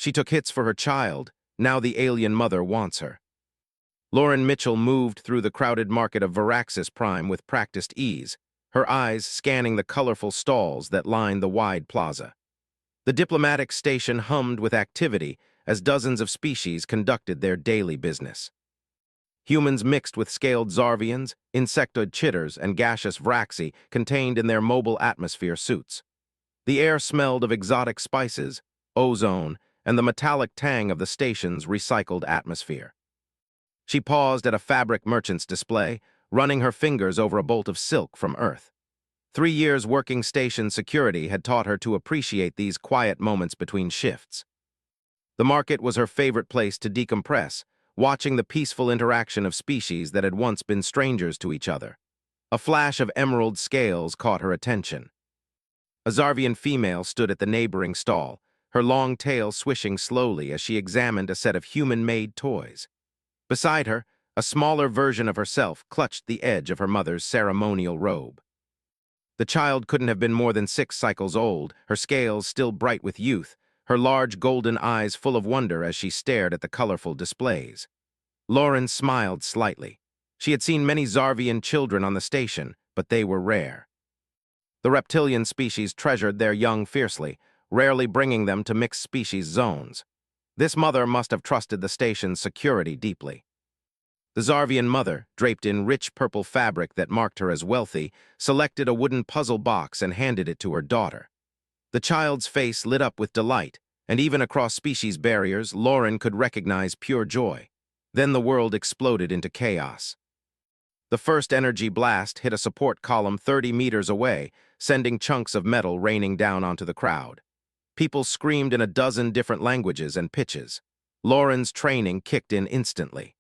She took hits for her child. Now the alien mother wants her. Lauren Mitchell moved through the crowded market of Varaxis Prime with practiced ease, her eyes scanning the colorful stalls that lined the wide plaza. The diplomatic station hummed with activity as dozens of species conducted their daily business. Humans mixed with scaled Zarvians, insectoid chitters, and gaseous Vraxi contained in their mobile atmosphere suits. The air smelled of exotic spices, ozone, and the metallic tang of the station's recycled atmosphere. She paused at a fabric merchant's display, running her fingers over a bolt of silk from Earth. 3 years working station security had taught her to appreciate these quiet moments between shifts. The market was her favorite place to decompress, watching the peaceful interaction of species that had once been strangers to each other. A flash of emerald scales caught her attention. A Zarvian female stood at the neighboring stall, her long tail swishing slowly as she examined a set of human-made toys. Beside her, a smaller version of herself clutched the edge of her mother's ceremonial robe. The child couldn't have been more than 6 cycles old, her scales still bright with youth, her large golden eyes full of wonder as she stared at the colorful displays. Lauren smiled slightly. She had seen many Zarvian children on the station, but they were rare. The reptilian species treasured their young fiercely, rarely bringing them to mixed species zones. This mother must have trusted the station's security deeply. The Zarvian mother, draped in rich purple fabric that marked her as wealthy, selected a wooden puzzle box and handed it to her daughter. The child's face lit up with delight, and even across species barriers, Lauren could recognize pure joy. Then the world exploded into chaos. The first energy blast hit a support column 30 meters away, sending chunks of metal raining down onto the crowd. People screamed in a dozen different languages and pitches. Lauren's training kicked in instantly.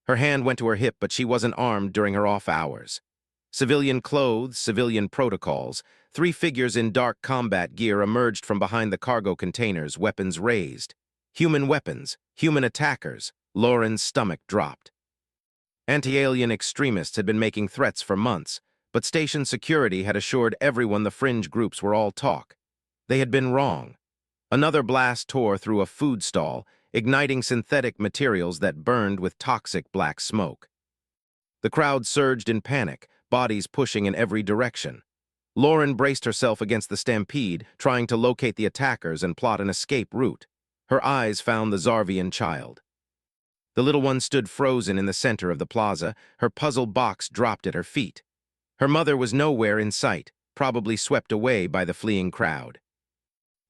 Her hand went to her hip, but she wasn't armed during her off hours. Civilian clothes, civilian protocols, 3 figures in dark combat gear emerged from behind the cargo containers, weapons raised. Human weapons, human attackers. Lauren's stomach dropped. Anti-alien extremists had been making threats for months, but station security had assured everyone the fringe groups were all talk. They had been wrong. Another blast tore through a food stall, igniting synthetic materials that burned with toxic black smoke. The crowd surged in panic, bodies pushing in every direction. Lauren braced herself against the stampede, trying to locate the attackers and plot an escape route. Her eyes found the Zarvian child. The little one stood frozen in the center of the plaza, her puzzle box dropped at her feet. Her mother was nowhere in sight, probably swept away by the fleeing crowd.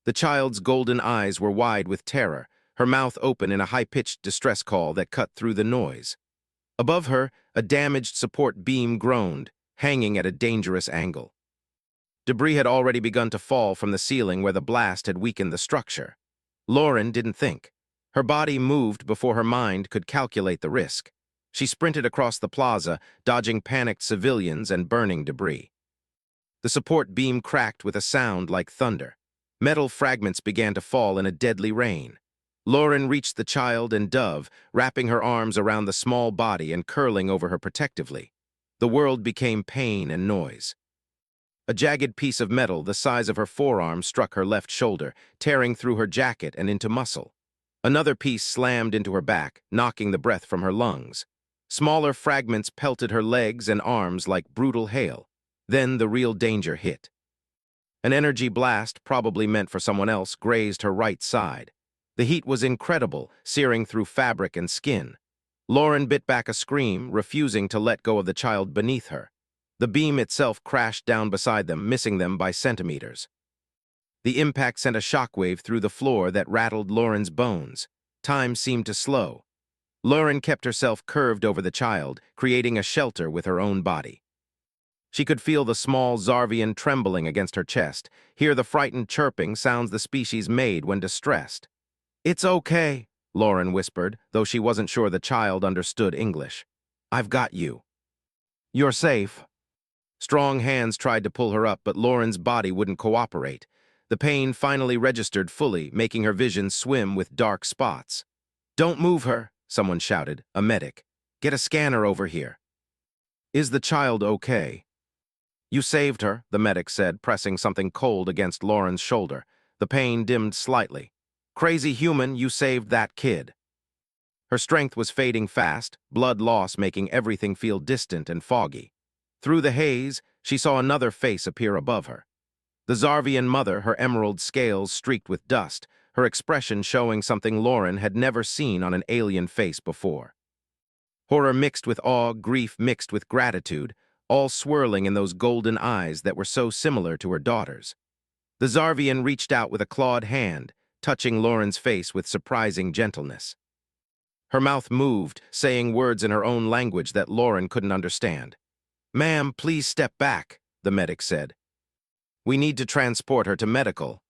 The child's golden eyes were wide with terror, her mouth open in a high-pitched distress call that cut through the noise. Above her, a damaged support beam groaned, hanging at a dangerous angle. Debris had already begun to fall from the ceiling where the blast had weakened the structure. Lauren didn't think. Her body moved before her mind could calculate the risk. She sprinted across the plaza, dodging panicked civilians and burning debris. The support beam cracked with a sound like thunder. Metal fragments began to fall in a deadly rain. Lauren reached the child and Dove, wrapping her arms around the small body and curling over her protectively. The world became pain and noise. A jagged piece of metal the size of her forearm struck her left shoulder, tearing through her jacket and into muscle. Another piece slammed into her back, knocking the breath from her lungs. Smaller fragments pelted her legs and arms like brutal hail. Then the real danger hit. An energy blast, probably meant for someone else, grazed her right side. The heat was incredible, searing through fabric and skin. Lauren bit back a scream, refusing to let go of the child beneath her. The beam itself crashed down beside them, missing them by centimeters. The impact sent a shockwave through the floor that rattled Lauren's bones. Time seemed to slow. Lauren kept herself curved over the child, creating a shelter with her own body. She could feel the small Zarvian trembling against her chest, hear the frightened chirping sounds the species made when distressed. "It's okay," Lauren whispered, though she wasn't sure the child understood English. "I've got you. You're safe." Strong hands tried to pull her up, but Lauren's body wouldn't cooperate. The pain finally registered fully, making her vision swim with dark spots. "Don't move her," someone shouted, a medic. "Get a scanner over here." "Is the child okay?" "You saved her," the medic said, pressing something cold against Lauren's shoulder. The pain dimmed slightly. Crazy human, you saved that kid. Her strength was fading fast, blood loss making everything feel distant and foggy. Through the haze, she saw another face appear above her. The Zarvian mother, her emerald scales streaked with dust, her expression showing something Lauren had never seen on an alien face before. Horror mixed with awe, grief mixed with gratitude, all swirling in those golden eyes that were so similar to her daughter's. The Zarvian reached out with a clawed hand, touching Lauren's face with surprising gentleness. Her mouth moved, saying words in her own language that Lauren couldn't understand. "Ma'am, please step back," the medic said. "We need to transport her to medical."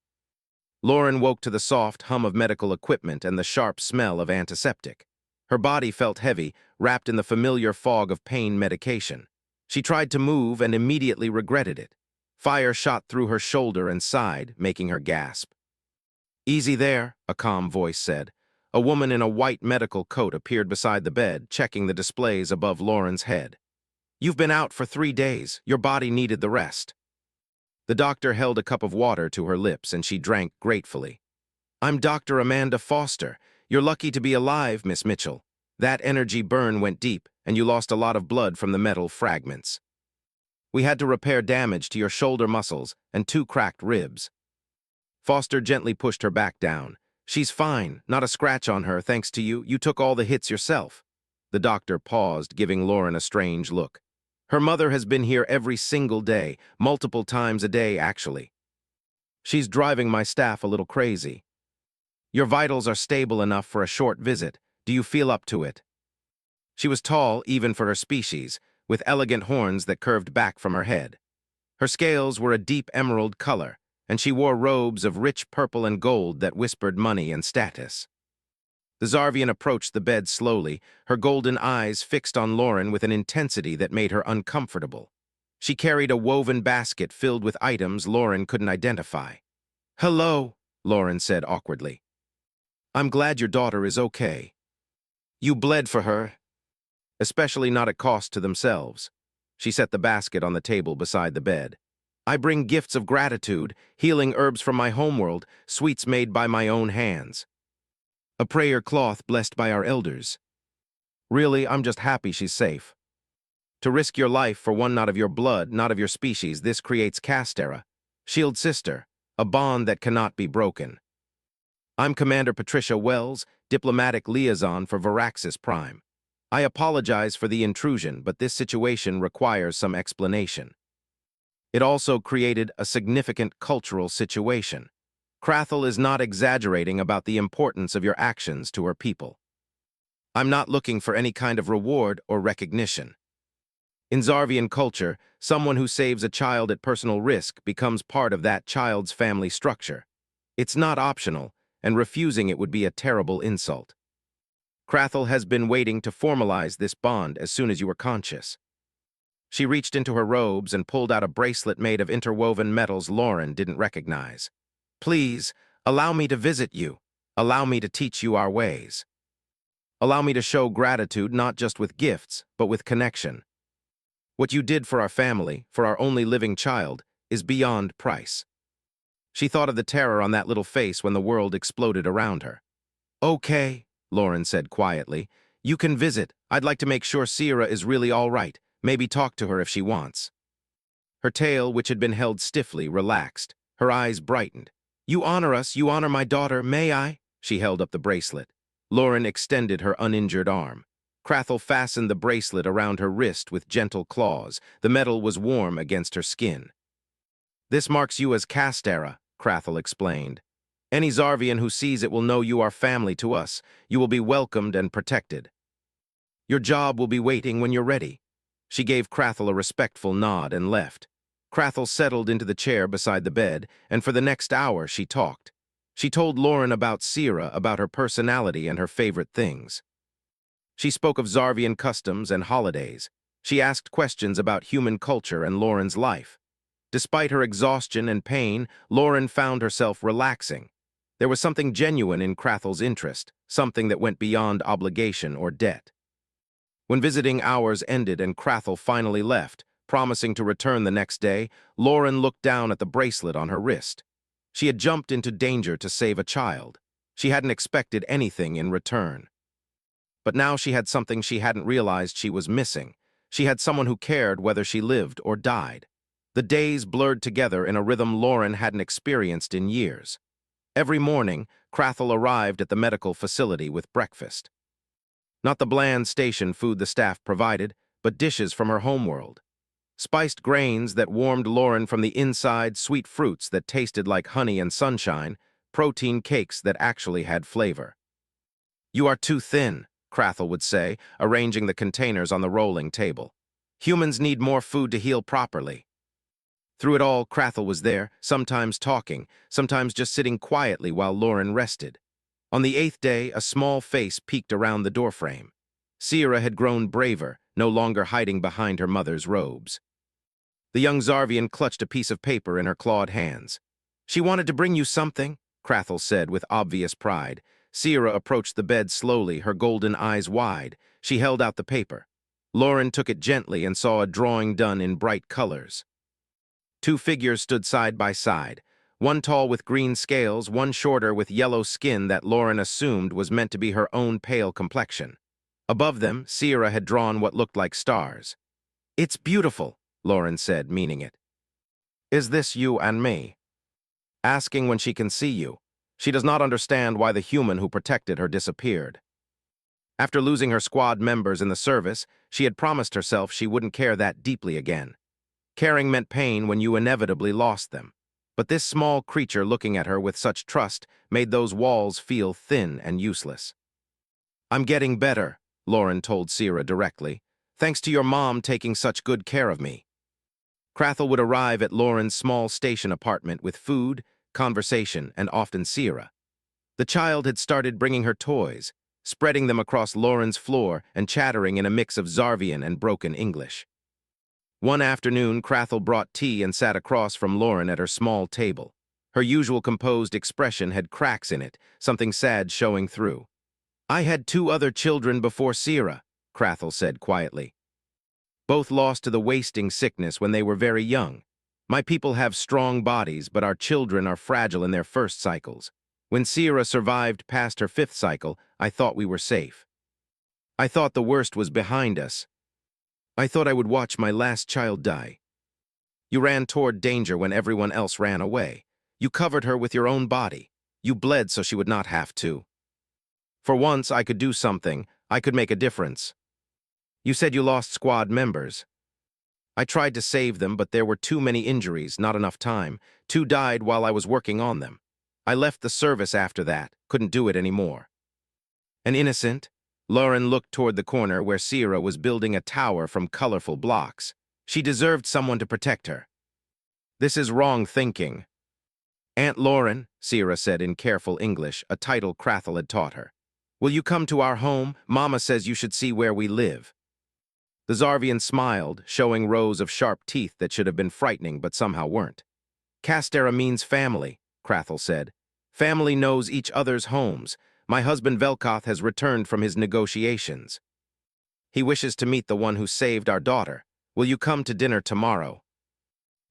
Lauren woke to the soft hum of medical equipment and the sharp smell of antiseptic. Her body felt heavy, wrapped in the familiar fog of pain medication. She tried to move and immediately regretted it. Fire shot through her shoulder and side, making her gasp. "Easy there," a calm voice said. A woman in a white medical coat appeared beside the bed, checking the displays above Lauren's head. "You've been out for 3 days. Your body needed the rest." The doctor held a cup of water to her lips, and she drank gratefully. "I'm Dr. Amanda Foster. You're lucky to be alive, Miss Mitchell. That energy burn went deep, and you lost a lot of blood from the metal fragments. We had to repair damage to your shoulder muscles and 2 cracked ribs." Foster gently pushed her back down. "She's fine, not a scratch on her, thanks to you. You took all the hits yourself." The doctor paused, giving Lauren a strange look. "Her mother has been here every single day, multiple times a day, actually. She's driving my staff a little crazy. Your vitals are stable enough for a short visit. Do you feel up to it?" She was tall, even for her species, with elegant horns that curved back from her head. Her scales were a deep emerald color, and she wore robes of rich purple and gold that whispered money and status. The Zarvian approached the bed slowly, her golden eyes fixed on Lauren with an intensity that made her uncomfortable. She carried a woven basket filled with items Lauren couldn't identify. "Hello," Lauren said awkwardly. "I'm glad your daughter is okay. You bled for her, especially not at cost to themselves." She set the basket on the table beside the bed. "I bring gifts of gratitude, healing herbs from my homeworld, sweets made by my own hands. A prayer cloth blessed by our elders. Really, I'm just happy she's safe. To risk your life for one not of your blood, not of your species, this creates Castera, Shield Sister, a bond that cannot be broken. I'm Commander Patricia Wells, diplomatic liaison for Varaxis Prime. I apologize for the intrusion, but this situation requires some explanation." It also created a significant cultural situation. Krathel is not exaggerating about the importance of your actions to her people. "I'm not looking for any kind of reward or recognition. In Zarvian culture, someone who saves a child at personal risk becomes part of that child's family structure. It's not optional, and refusing it would be a terrible insult. Krathel has been waiting to formalize this bond as soon as you were conscious." She reached into her robes and pulled out a bracelet made of interwoven metals Lauren didn't recognize. "Please, allow me to visit you. Allow me to teach you our ways. Allow me to show gratitude not just with gifts, but with connection. What you did for our family, for our only living child, is beyond price." She thought of the terror on that little face when the world exploded around her. "Okay," Lauren said quietly. "You can visit. I'd like to make sure Sierra is really all right. Maybe talk to her if she wants." Her tail, which had been held stiffly, relaxed. Her eyes brightened. "You honor us, you honor my daughter, may I?" She held up the bracelet. Lauren extended her uninjured arm. Krathel fastened the bracelet around her wrist with gentle claws. The metal was warm against her skin. "This marks you as Castera," Krathel explained. "Any Zarvian who sees it will know you are family to us. You will be welcomed and protected. Your job will be waiting when you're ready." She gave Krathel a respectful nod and left. Krathel settled into the chair beside the bed, and for the next hour she talked. She told Lauren about Sierra, about her personality and her favorite things. She spoke of Zarvian customs and holidays. She asked questions about human culture and Lauren's life. Despite her exhaustion and pain, Lauren found herself relaxing. There was something genuine in Krathel's interest, something that went beyond obligation or debt. When visiting hours ended and Krathel finally left, promising to return the next day, Lauren looked down at the bracelet on her wrist. She had jumped into danger to save a child. She hadn't expected anything in return. But now she had something she hadn't realized she was missing. She had someone who cared whether she lived or died. The days blurred together in a rhythm Lauren hadn't experienced in years. Every morning, Crathel arrived at the medical facility with breakfast. Not the bland station food the staff provided, but dishes from her homeworld. Spiced grains that warmed Lauren from the inside, sweet fruits that tasted like honey and sunshine, protein cakes that actually had flavor. "You are too thin," Crathel would say, arranging the containers on the rolling table. "Humans need more food to heal properly." Through it all, Crathel was there, sometimes talking, sometimes just sitting quietly while Lauren rested. On the 8th day, a small face peeked around the doorframe. Sierra had grown braver, no longer hiding behind her mother's robes. The young Zarvian clutched a piece of paper in her clawed hands. "She wanted to bring you something," Crathel said with obvious pride. Sierra approached the bed slowly, her golden eyes wide. She held out the paper. Lauren took it gently and saw a drawing done in bright colors. Two figures stood side by side, one tall with green scales, one shorter with yellow skin that Lauren assumed was meant to be her own pale complexion. Above them, Sierra had drawn what looked like stars. "It's beautiful," Lauren said, meaning it. "Is this you and me?" Asking when she can see you. She does not understand why the human who protected her disappeared. After losing her squad members in the service, she had promised herself she wouldn't care that deeply again. Caring meant pain when you inevitably lost them. But this small creature looking at her with such trust made those walls feel thin and useless. "I'm getting better," Lauren told Sierra directly, "thanks to your mom taking such good care of me." Crathel would arrive at Lauren's small station apartment with food, conversation, and often Sierra. The child had started bringing her toys, spreading them across Lauren's floor and chattering in a mix of Zarvian and broken English. One afternoon, Crathel brought tea and sat across from Lauren at her small table. Her usual composed expression had cracks in it, something sad showing through. "I had 2 other children before Sierra," Crathel said quietly. "Both lost to the wasting sickness when they were very young. My people have strong bodies, but our children are fragile in their first cycles. When Sierra survived past her 5th cycle, I thought we were safe. I thought the worst was behind us. I thought I would watch my last child die. You ran toward danger when everyone else ran away. You covered her with your own body. You bled so she would not have to. For once, I could do something. I could make a difference. You said you lost squad members. I tried to save them, but there were too many injuries, not enough time. 2 died while I was working on them. I left the service after that, couldn't do it anymore." An innocent? Lauren looked toward the corner where Sierra was building a tower from colorful blocks. She deserved someone to protect her. "This is wrong thinking." "Aunt Lauren," Sierra said in careful English, a title Crathel had taught her. "Will you come to our home? Mama says you should see where we live." The Zarvian smiled, showing rows of sharp teeth that should have been frightening but somehow weren't. "Castera means family," Crathel said. "Family knows each other's homes. My husband Velkoth has returned from his negotiations. He wishes to meet the one who saved our daughter. Will you come to dinner tomorrow?"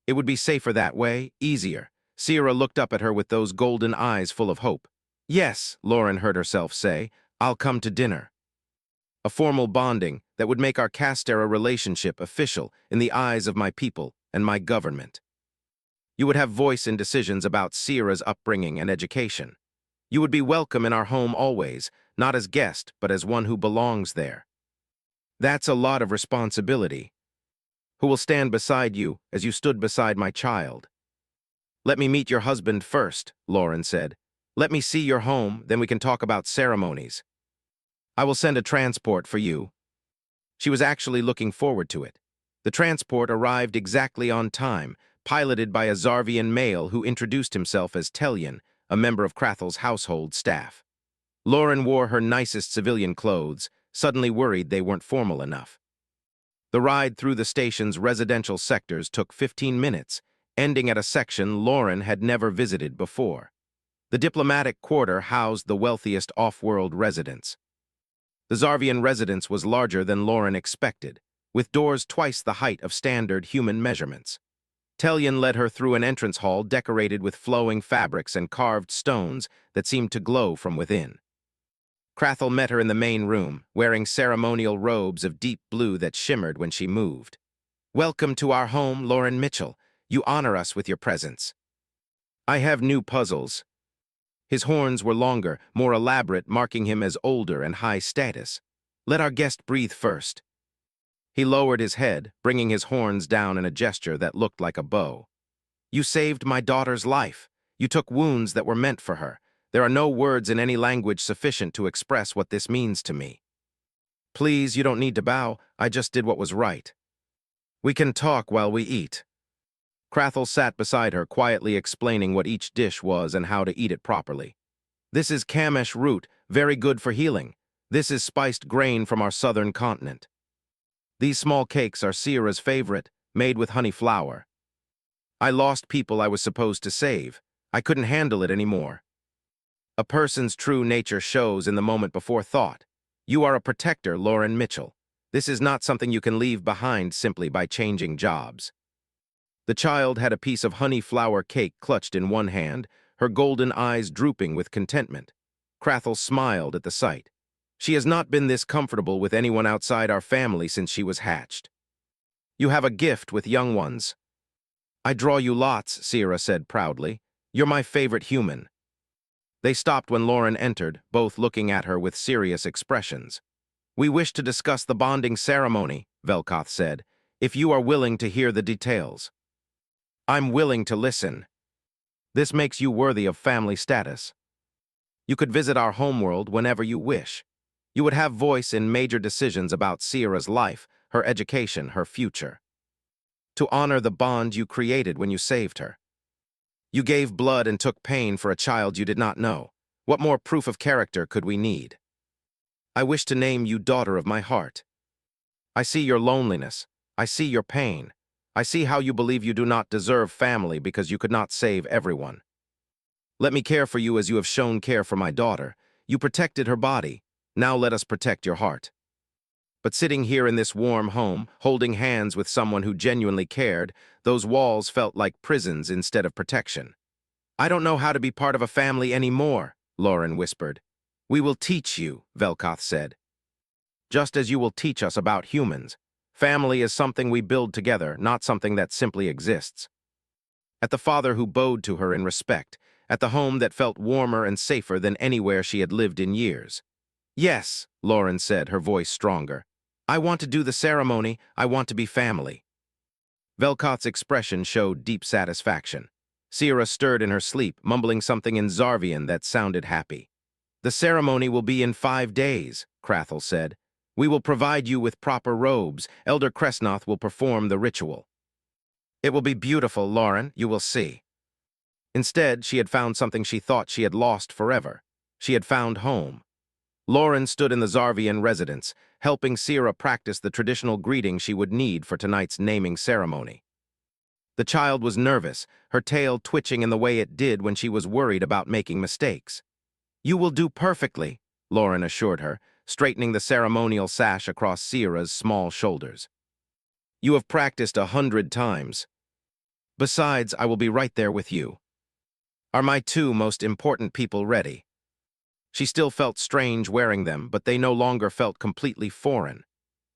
"It would be safer that way, easier." Sierra looked up at her with those golden eyes full of hope. "Yes," Lauren heard herself say, "I'll come to dinner." A formal bonding that would make our Castera relationship official in the eyes of my people and my government. You would have voice in decisions about Sierra's upbringing and education. You would be welcome in our home always, not as guest, but as one who belongs there. That's a lot of responsibility. Who will stand beside you as you stood beside my child? "Let me meet your husband first," Lauren said. "Let me see your home, then we can talk about ceremonies. I will send a transport for you." She was actually looking forward to it. The transport arrived exactly on time, piloted by a Zarvian male who introduced himself as Tellian, a member of Crathel's household staff. Lauren wore her nicest civilian clothes, suddenly worried they weren't formal enough. The ride through the station's residential sectors took 15 minutes, ending at a section Lauren had never visited before. The diplomatic quarter housed the wealthiest off-world residents. The Zarvian residence was larger than Lauren expected, with doors twice the height of standard human measurements. Tellian led her through an entrance hall decorated with flowing fabrics and carved stones that seemed to glow from within. Crathel met her in the main room, wearing ceremonial robes of deep blue that shimmered when she moved. "Welcome to our home, Lauren Mitchell. You honor us with your presence." "I have new puzzles." His horns were longer, more elaborate, marking him as older and high status. "Let our guest breathe first." He lowered his head, bringing his horns down in a gesture that looked like a bow. "You saved my daughter's life. You took wounds that were meant for her. There are no words in any language sufficient to express what this means to me." "Please, you don't need to bow. I just did what was right. We can talk while we eat." Crathel sat beside her, quietly explaining what each dish was and how to eat it properly. "This is Kamesh root, very good for healing. This is spiced grain from our southern continent. These small cakes are Sierra's favorite, made with honey flour. I lost people I was supposed to save. I couldn't handle it anymore." A person's true nature shows in the moment before thought. You are a protector, Lauren Mitchell. This is not something you can leave behind simply by changing jobs. The child had a piece of honey flour cake clutched in one hand, her golden eyes drooping with contentment. Crathel smiled at the sight. She has not been this comfortable with anyone outside our family since she was hatched. "You have a gift with young ones." "I draw you lots," Sierra said proudly. "You're my favorite human." They stopped when Lauren entered, both looking at her with serious expressions. "We wish to discuss the bonding ceremony," Velkoth said, "if you are willing to hear the details." "I'm willing to listen." "This makes you worthy of family status. You could visit our homeworld whenever you wish. You would have voice in major decisions about Sierra's life, her education, her future. To honor the bond you created when you saved her. You gave blood and took pain for a child you did not know. What more proof of character could we need? I wish to name you daughter of my heart. I see your loneliness. I see your pain. I see how you believe you do not deserve family because you could not save everyone. Let me care for you as you have shown care for my daughter. You protected her body. Now let us protect your heart." But sitting here in this warm home, holding hands with someone who genuinely cared, those walls felt like prisons instead of protection. "I don't know how to be part of a family anymore," Lauren whispered. "We will teach you," Velkoth said. "Just as you will teach us about humans. Family is something we build together, not something that simply exists." At the father who bowed to her in respect, at the home that felt warmer and safer than anywhere she had lived in years. "Yes," Lauren said, her voice stronger. "I want to do the ceremony. I want to be family." Velkoth's expression showed deep satisfaction. Sierra stirred in her sleep, mumbling something in Zarvian that sounded happy. "The ceremony will be in 5 days," Crathel said. "We will provide you with proper robes. Elder Kresnoth will perform the ritual." "It will be beautiful, Lauren, you will see." Instead, she had found something she thought she had lost forever. She had found home. Lauren stood in the Zarvian residence, helping Sierra practice the traditional greeting she would need for tonight's naming ceremony. The child was nervous, her tail twitching in the way it did when she was worried about making mistakes. "You will do perfectly," Lauren assured her, straightening the ceremonial sash across Sierra's small shoulders. "You have practiced 100 times. Besides, I will be right there with you. Are my 2 most important people ready?" She still felt strange wearing them, but they no longer felt completely foreign.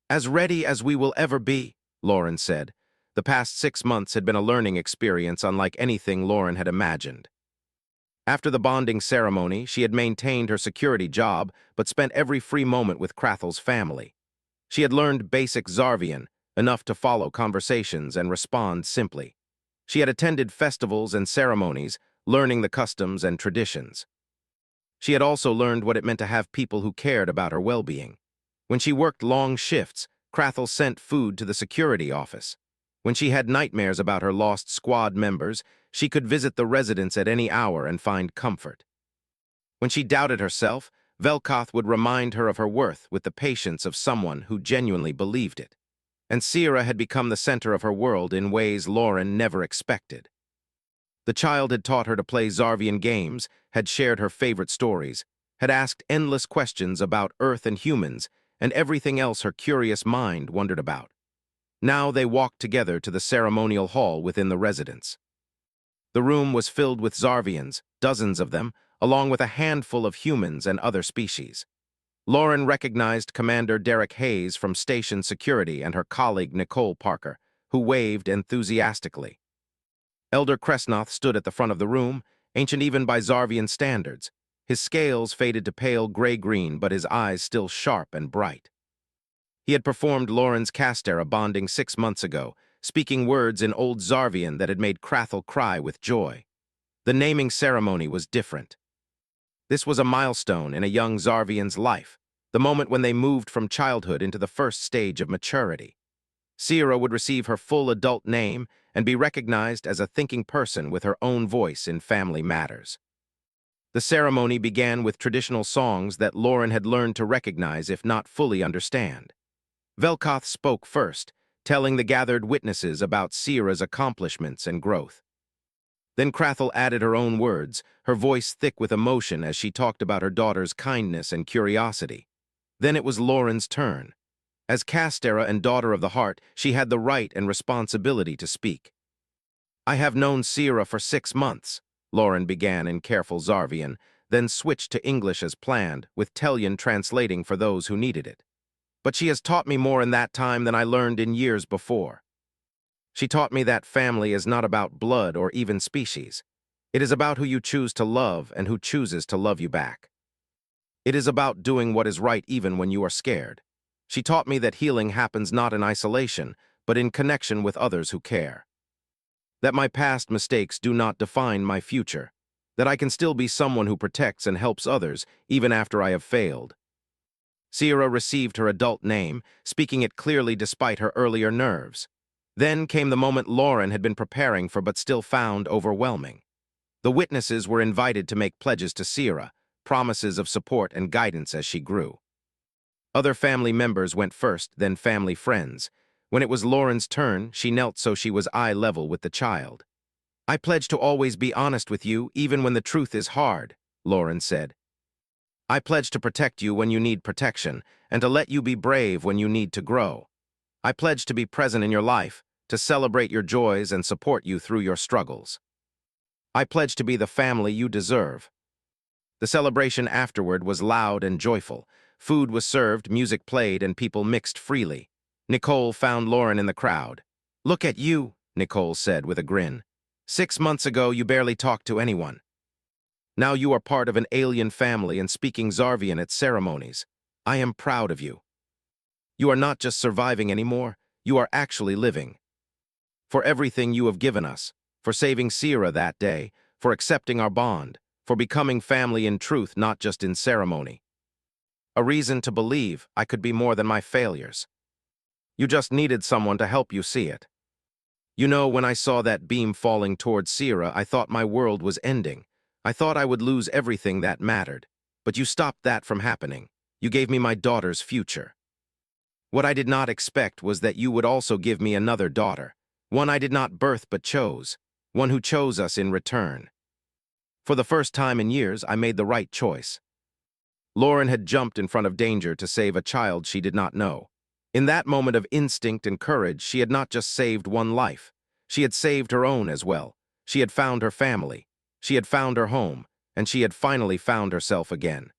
"As ready as we will ever be," Lauren said. The past 6 months had been a learning experience unlike anything Lauren had imagined. After the bonding ceremony, she had maintained her security job, but spent every free moment with Crathel's family. She had learned basic Zarvian, enough to follow conversations and respond simply. She had attended festivals and ceremonies, learning the customs and traditions. She had also learned what it meant to have people who cared about her well-being. When she worked long shifts, Crathel sent food to the security office. When she had nightmares about her lost squad members, she could visit the residence at any hour and find comfort. When she doubted herself, Velkoth would remind her of her worth with the patience of someone who genuinely believed it. And Sierra had become the center of her world in ways Lauren never expected. The child had taught her to play Zarvian games, had shared her favorite stories, had asked endless questions about Earth and humans, and everything else her curious mind wondered about. Now they walked together to the ceremonial hall within the residence. The room was filled with Zarvians, dozens of them, along with a handful of humans and other species. Lauren recognized Commander Derek Hayes from station security and her colleague Nicole Parker, who waved enthusiastically. Elder Kresnoth stood at the front of the room, ancient even by Zarvian standards. His scales faded to pale gray-green, but his eyes still sharp and bright. He had performed Lauren's Castera bonding 6 months ago, speaking words in Old Zarvian that had made Krathel cry with joy. The naming ceremony was different. This was a milestone in a young Zarvian's life, the moment when they moved from childhood into the first stage of maturity. Sierra would receive her full adult name and be recognized as a thinking person with her own voice in family matters. The ceremony began with traditional songs that Lauren had learned to recognize if not fully understand. Velkoth spoke first, telling the gathered witnesses about Sierra's accomplishments and growth. Then Krathel added her own words, her voice thick with emotion as she talked about her daughter's kindness and curiosity. Then it was Lauren's turn. As Castera and Daughter of the Heart, she had the right and responsibility to speak. "I have known Sierra for 6 months," Lauren began in careful Zarvian, then switched to English as planned, with Tellian translating for those who needed it. "But she has taught me more in that time than I learned in years before. She taught me that family is not about blood or even species. It is about who you choose to love and who chooses to love you back. It is about doing what is right even when you are scared. She taught me that healing happens not in isolation, but in connection with others who care. That my past mistakes do not define my future. That I can still be someone who protects and helps others, even after I have failed." Sierra received her adult name, speaking it clearly despite her earlier nerves. Then came the moment Lauren had been preparing for but still found overwhelming. The witnesses were invited to make pledges to Sierra, promises of support and guidance as she grew. Other family members went first, then family friends. When it was Lauren's turn, she knelt so she was eye level with the child. "I pledge to always be honest with you, even when the truth is hard," Lauren said. "I pledge to protect you when you need protection, and to let you be brave when you need to grow. I pledge to be present in your life, to celebrate your joys and support you through your struggles. I pledge to be the family you deserve." The celebration afterward was loud and joyful. Food was served, music played, and people mixed freely. Nicole found Lauren in the crowd. "Look at you," Nicole said with a grin. "6 months ago, you barely talked to anyone. Now you are part of an alien family and speaking Zarvian at ceremonies. I am proud of you. You are not just surviving anymore, you are actually living. For everything you have given us, for saving Sierra that day, for accepting our bond, for becoming family in truth, not just in ceremony. A reason to believe I could be more than my failures. You just needed someone to help you see it. You know, when I saw that beam falling towards Sierra, I thought my world was ending. I thought I would lose everything that mattered. But you stopped that from happening. You gave me my daughter's future. What I did not expect was that you would also give me another daughter, one I did not birth but chose, one who chose us in return. For the first time in years, I made the right choice." Lauren had jumped in front of danger to save a child she did not know. In that moment of instinct and courage, she had not just saved one life. She had saved her own as well. She had found her family. She had found her home, and she had finally found herself again.